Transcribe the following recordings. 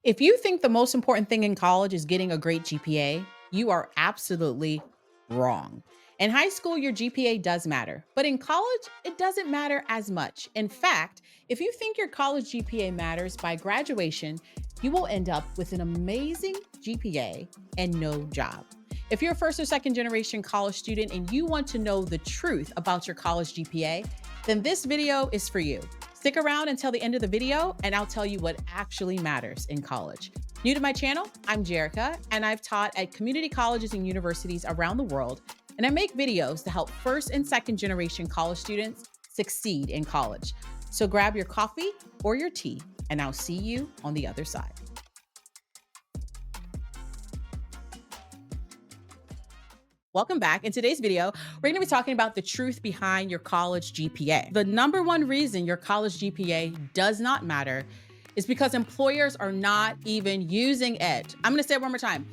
If you think the most important thing in college is getting a great GPA, you are absolutely wrong. In high school, your GPA does matter, but in college, it doesn't matter as much. In fact, if you think your college GPA matters by graduation, you will end up with an amazing GPA and no job. If you're a first or second generation college student and you want to know the truth about your college GPA, then this video is for you. Stick around until the end of the video, and I'll tell you what actually matters in college. New to my channel, I'm Jerica, and I've taught at community colleges and universities around the world, and I make videos to help first and second generation college students succeed in college. So grab your coffee or your tea, and I'll see you on the other side. Welcome back. In today's video, we're going to be talking about the truth behind your college GPA. The number one reason your college GPA does not matter is because employers are not even using it. I'm going to say it one more time.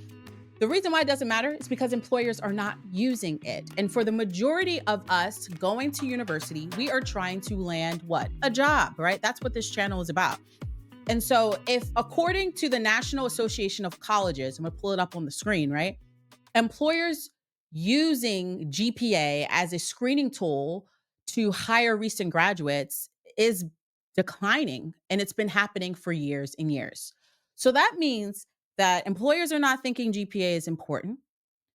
The reason why it doesn't matter is because employers are not using it. And for the majority of us going to university, we are trying to land what? A job, right? That's what this channel is about. And so if according to the National Association of Colleges, I'm going to pull it up on the screen, right? Employers using GPA as a screening tool to hire recent graduates is declining, and it's been happening for years and years. So that means that employers are not thinking GPA is important.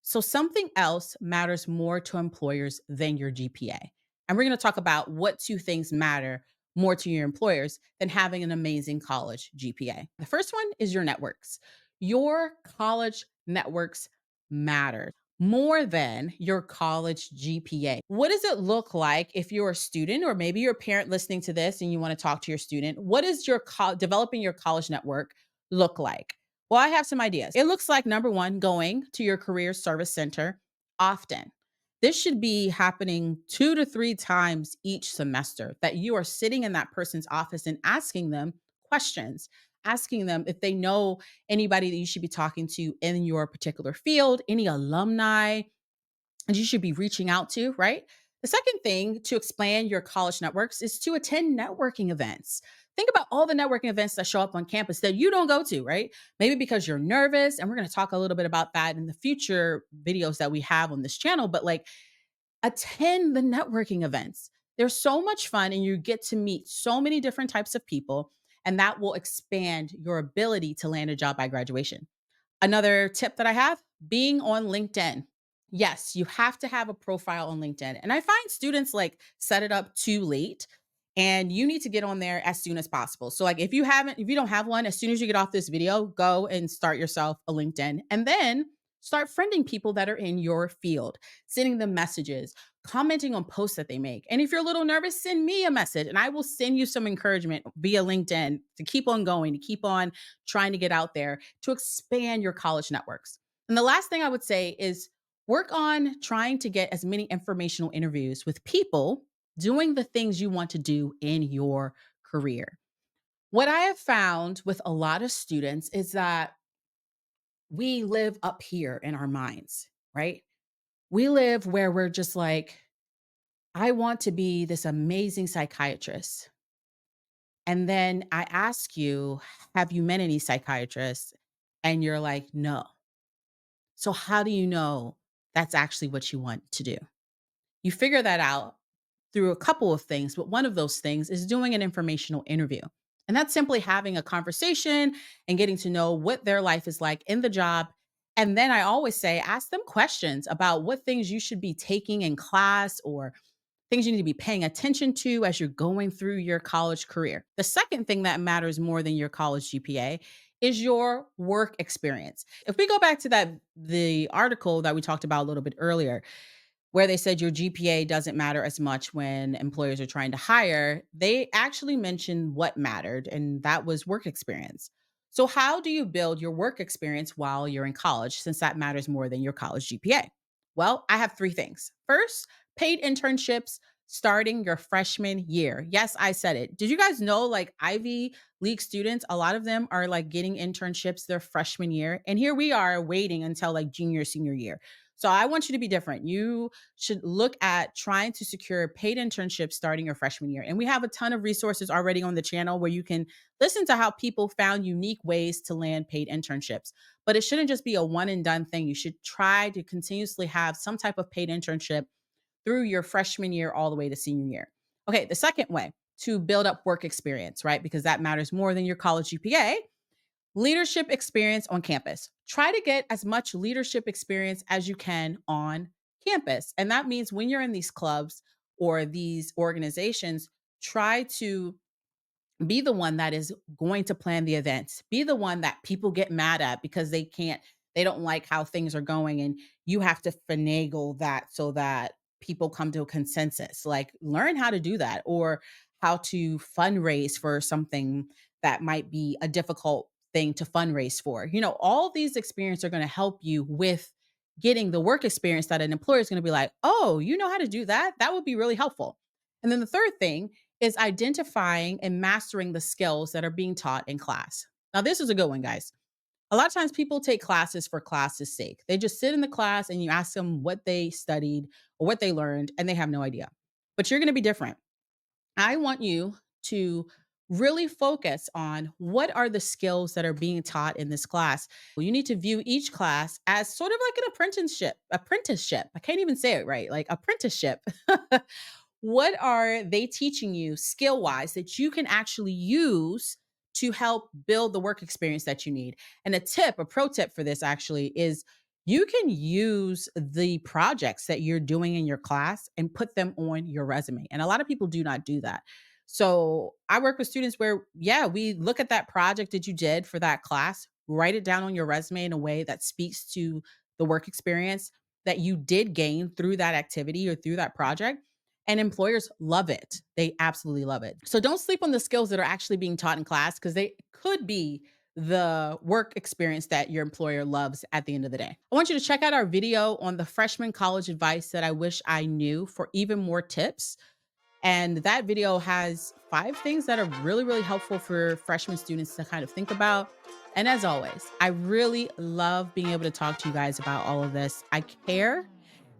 So something else matters more to employers than your GPA. And we're going to talk about what two things matter more to your employers than having an amazing college GPA. The first one is your networks. Your college networks matter more than your college GPA. What does it look like if you're a student, or maybe you're a parent listening to this and you want to talk to your student? What does your developing your college network look like? Well, I have some ideas. It looks like number one, going to your career service center often. This should be happening 2 to 3 times each semester, that you are sitting in that person's office and asking them questions, asking them if they know anybody that you should be talking to in your particular field, any alumni, and you should be reaching out to, right? The second thing to expand your college networks is to attend networking events. Think about all the networking events that show up on campus that you don't go to, right? Maybe because you're nervous. And we're going to talk a little bit about that in the future videos that we have on this channel. But like, attend the networking events. They're so much fun, and you get to meet so many different types of people. And that will expand your ability to land a job by graduation. Another tip that I have, being on LinkedIn. Yes, you have to have a profile on LinkedIn. And I find students like set it up too late, and you need to get on there as soon as possible. So like if you don't have one, as soon as you get off this video, go and start yourself a LinkedIn, and then start friending people that are in your field, sending them messages, commenting on posts that they make. And if you're a little nervous, send me a message and I will send you some encouragement via LinkedIn to keep on going, to keep on trying to get out there, to expand your college networks. And the last thing I would say is work on trying to get as many informational interviews with people doing the things you want to do in your career. What I have found with a lot of students is that we live up here in our minds, right? We live where we're just like, I want to be this amazing psychiatrist. And then I ask you, have you met any psychiatrists? And you're like, no. So, how do you know that's actually what you want to do? You figure that out through a couple of things, but one of those things is doing an informational interview. And that's simply having a conversation and getting to know what their life is like in the job. And then I always say, ask them questions about what things you should be taking in class, or things you need to be paying attention to as you're going through your college career. The second thing that matters more than your college GPA is your work experience. If we go back to the article that we talked about a little bit earlier, where they said your GPA doesn't matter as much when employers are trying to hire, they actually mentioned what mattered, and that was work experience. So, how do you build your work experience while you're in college, since that matters more than your college GPA? Well, I have three things. First, paid internships starting your freshman year. Yes, I said it. Did you guys know, like Ivy League students, a lot of them are like getting internships their freshman year? And here we are waiting until like junior, senior year. So I want you to be different. You should look at trying to secure paid internships starting your freshman year. And we have a ton of resources already on the channel where you can listen to how people found unique ways to land paid internships. But it shouldn't just be a one and done thing. You should try to continuously have some type of paid internship through your freshman year all the way to senior year. Okay, the second way to build up work experience, right? Because that matters more than your college GPA. Leadership experience on campus. Try to get as much leadership experience as you can on campus. And that means when you're in these clubs or these organizations, try to be the one that is going to plan the events. Be the one that people get mad at because they don't like how things are going. And you have to finagle that so that people come to a consensus. Like, learn how to do that, or how to fundraise for something that might be a difficult thing to fundraise for. All these experiences are going to help you with getting the work experience that an employer is going to be like, oh, you know how to do that? That would be really helpful. And then the third thing is identifying and mastering the skills that are being taught in class. Now, this is a good one, guys. A lot of times people take classes for classes' sake. They just sit in the class and you ask them what they studied or what they learned, and they have no idea. But you're going to be different. I want you to really focus on what are the skills that are being taught in this class. You need to view each class as sort of like an apprenticeship. I can't even say it right, like apprenticeship. What are they teaching you skill wise that you can actually use to help build the work experience that you need? And a pro tip for this actually is you can use the projects that you're doing in your class and put them on your resume. And a lot of people do not do that. So I work with students where, yeah, we look at that project that you did for that class, write it down on your resume in a way that speaks to the work experience that you did gain through that activity or through that project. And employers love it. They absolutely love it. So don't sleep on the skills that are actually being taught in class, because they could be the work experience that your employer loves at the end of the day. I want you to check out our video on the freshman college advice that I wish I knew for even more tips. And that video has 5 things that are really, really helpful for freshman students to kind of think about. And as always, I really love being able to talk to you guys about all of this. I care.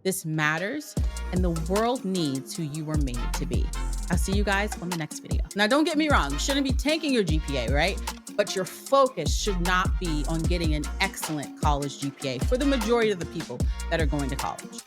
This matters, and the world needs who you were made to be. I'll see you guys on the next video. Now, don't get me wrong, you shouldn't be tanking your GPA, right? But your focus should not be on getting an excellent college GPA for the majority of the people that are going to college.